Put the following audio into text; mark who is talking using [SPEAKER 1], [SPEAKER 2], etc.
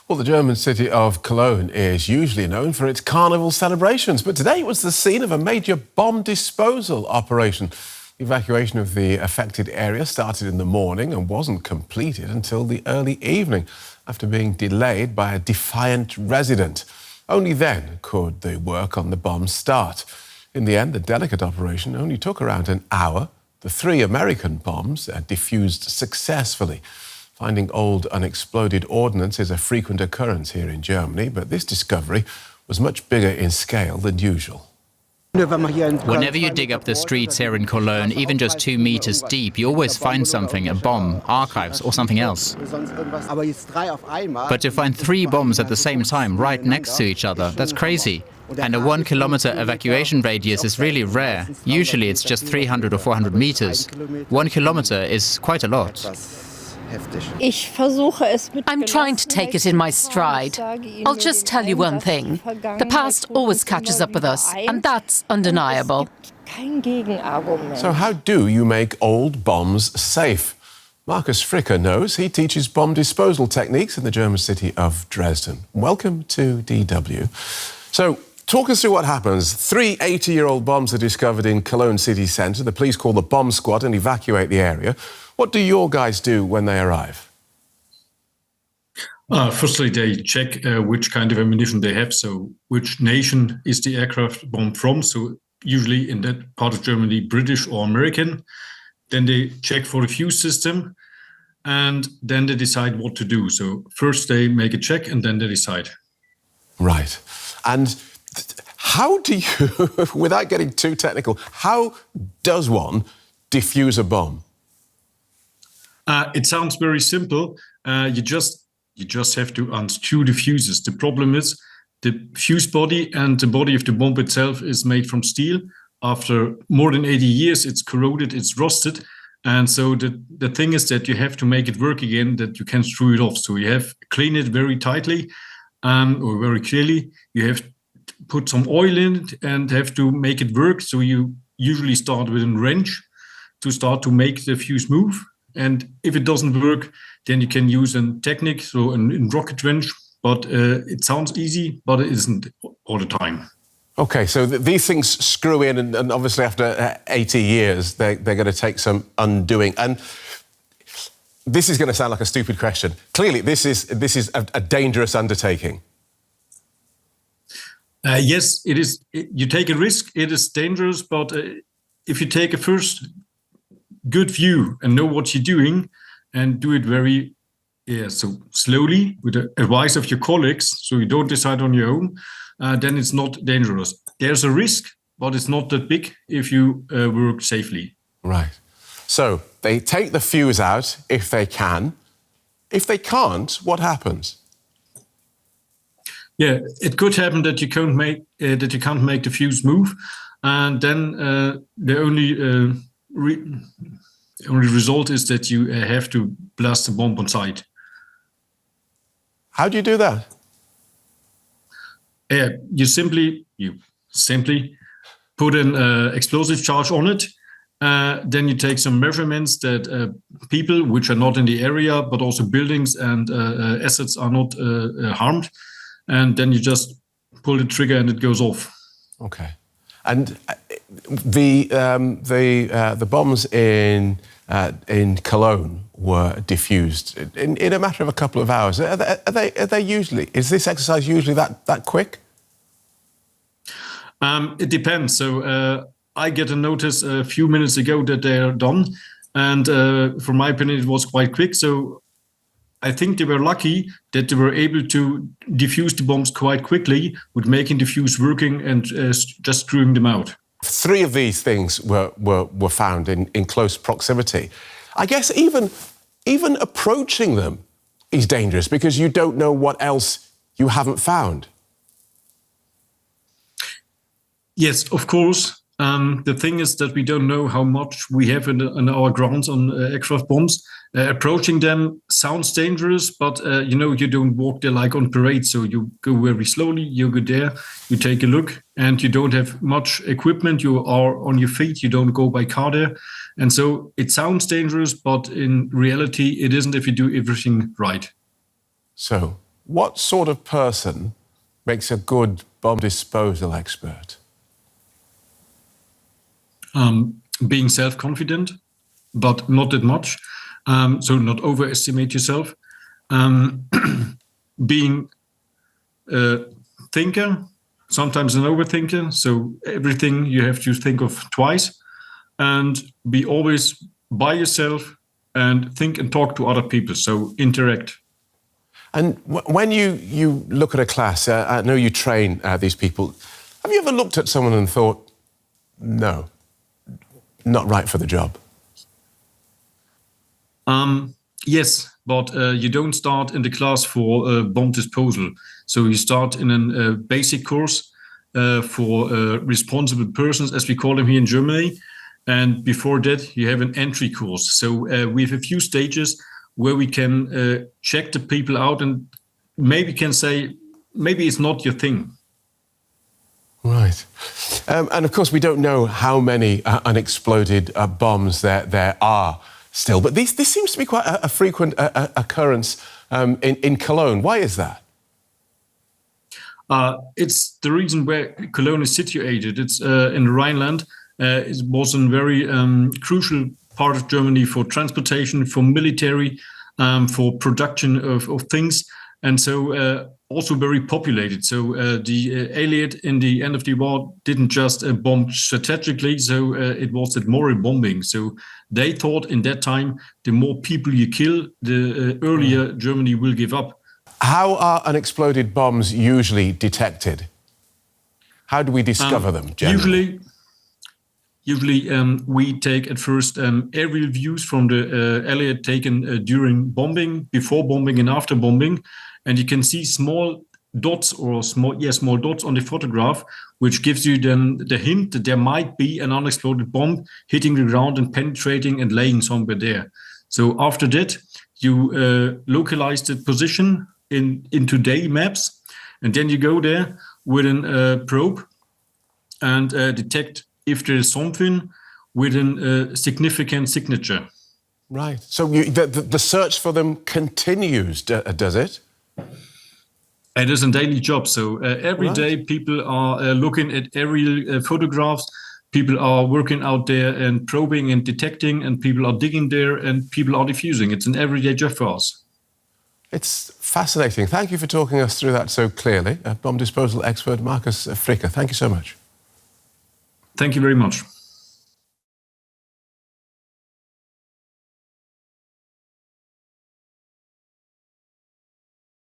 [SPEAKER 1] Well, the German city of Cologne is usually known for its carnival celebrations, but today it was the scene of a major bomb disposal operation. The evacuation of the affected area started in the morning and wasn't completed until the early evening, after being delayed by a defiant resident. Only then could the work on the bomb start. In the end, the delicate operation only took around an hour. The 3 American bombs are defused successfully. Finding old unexploded ordnance is a frequent occurrence here in Germany, but this discovery was much bigger in scale than usual.
[SPEAKER 2] Whenever you dig up the streets here in Cologne, even just 2 meters deep, you always find something, a bomb, archives or something else. But to find 3 bombs at the same time, right next to each other, that's crazy. And a 1 kilometer evacuation radius is really rare. Usually it's just 300 or 400 meters. 1 kilometer is quite a lot.
[SPEAKER 3] I'm trying to take it in my stride. I'll just tell you one thing. The past always catches up with us, and that's undeniable.
[SPEAKER 1] So how do you make old bombs safe? Markus Fricker knows. He teaches bomb disposal techniques in the German city of Dresden. Welcome to DW. So, talk us through what happens. 3 80-year-old bombs are discovered in Cologne city centre. The police call the bomb squad and evacuate the area. What do your guys do when they arrive?
[SPEAKER 4] Firstly, they check which kind of ammunition they have. So which nation is the aircraft bomb from? So usually in that part of Germany, British or American. Then they check for the fuse system, and then they decide what to do. So first they make a check and then they decide. Right.
[SPEAKER 1] And how do you, without getting too technical, how does one defuse a bomb?
[SPEAKER 4] It sounds very simple. You just have to unscrew the fuses. The problem is the fuse body and the body of the bomb itself is made from steel. After more than 80 years, it's corroded, it's rusted. And so the thing is that you have to make it work again, that you can screw it off. So you have to clean it very tightly or very clearly. You have to put some oil in it and have to make it work. So you usually start with a wrench to start to make the fuse move. And if it doesn't work, then you can use a technique, so a rocket wrench. But it sounds easy, but it isn't all the time.
[SPEAKER 1] OK, so these things screw in, and obviously after 80 years, they're going to take some undoing. And this is going to sound like a stupid question. Clearly, this is a dangerous undertaking.
[SPEAKER 4] Yes, it is. You take a risk. It is dangerous, but if you take a first good view and know what you're doing and do it very so slowly with the advice of your colleagues, so you don't decide on your own, then it's not dangerous. There's a risk, but it's not that big if you work safely.
[SPEAKER 1] Right. So they take the fuse out if they can. If they can't, what happens?
[SPEAKER 4] Yeah, it could happen that you can't make the fuse move, and then the only result is that you have to blast the bomb on sight.
[SPEAKER 1] How do you do that?
[SPEAKER 4] You simply put an explosive charge on it. Then you take some measurements that people which are not in the area, but also buildings and assets are not harmed. And then you just pull the trigger and it goes off.
[SPEAKER 1] Okay. And the bombs in Cologne were defused in a matter of a couple of hours. Are they usually? Is this exercise usually that quick?
[SPEAKER 4] It depends. So I get a notice a few minutes ago that they are done, and from my opinion, it was quite quick. So I think they were lucky that they were able to defuse the bombs quite quickly with making the fuse working and just screwing them out.
[SPEAKER 1] 3 of these things were found in close proximity. I guess even approaching them is dangerous because you don't know what else you haven't found.
[SPEAKER 4] Yes, of course. The thing is that we don't know how much we have in our grounds on aircraft bombs. Approaching them sounds dangerous, but you don't walk there like on parade. So you go very slowly, you go there, you take a look, and you don't have much equipment. You are on your feet, you don't go by car there. And so it sounds dangerous, but in reality, it isn't if you do everything right.
[SPEAKER 1] So What sort of person makes a good bomb disposal expert?
[SPEAKER 4] Being self-confident, but not that much. So not overestimate yourself. Being a thinker, sometimes an overthinker. So everything you have to think of twice, and be always by yourself and think and talk to other people. So interact.
[SPEAKER 1] And when you look at a class, I know you train these people. Have you ever looked at someone and thought, no, not right for the job?
[SPEAKER 4] Yes, but you don't start in the class for bomb disposal. So you start in a basic course for responsible persons, as we call them here in Germany. And before that, you have an entry course. So we have a few stages where we can check the people out and maybe can say, maybe it's not your thing.
[SPEAKER 1] Right. And of course, we don't know how many unexploded bombs there are still, but this seems to be quite a frequent occurrence in Cologne. Why is that?
[SPEAKER 4] It's the reason where Cologne is situated. It's in Rhineland. It was a very crucial part of Germany for transportation, for military, for production of things, and so also very populated. So the Allied in the end of the war didn't just bomb strategically, so it was at moral bombing. So they thought in that time, the more people you kill, the earlier Germany will give up.
[SPEAKER 1] How are unexploded bombs usually detected? How do we discover them generally?
[SPEAKER 4] Usually, we take at first aerial views from the Allied taken during bombing, before bombing and after bombing. And you can see small dots or small dots on the photograph, which gives you then the hint that there might be an unexploded bomb hitting the ground and penetrating and laying somewhere there. So after that, you localize the position into day maps, and then you go there with a probe and detect if there is something with a significant signature.
[SPEAKER 1] Right. So the search for them continues, does it?
[SPEAKER 4] It is a daily job. So every day people are looking at aerial photographs. People are working out there and probing and detecting, and people are digging there and people are defusing. It's an everyday job for us.
[SPEAKER 1] It's fascinating. Thank you for talking us through that so clearly. Bomb disposal expert Marcus Fricker, thank you so much.
[SPEAKER 4] Thank you very much.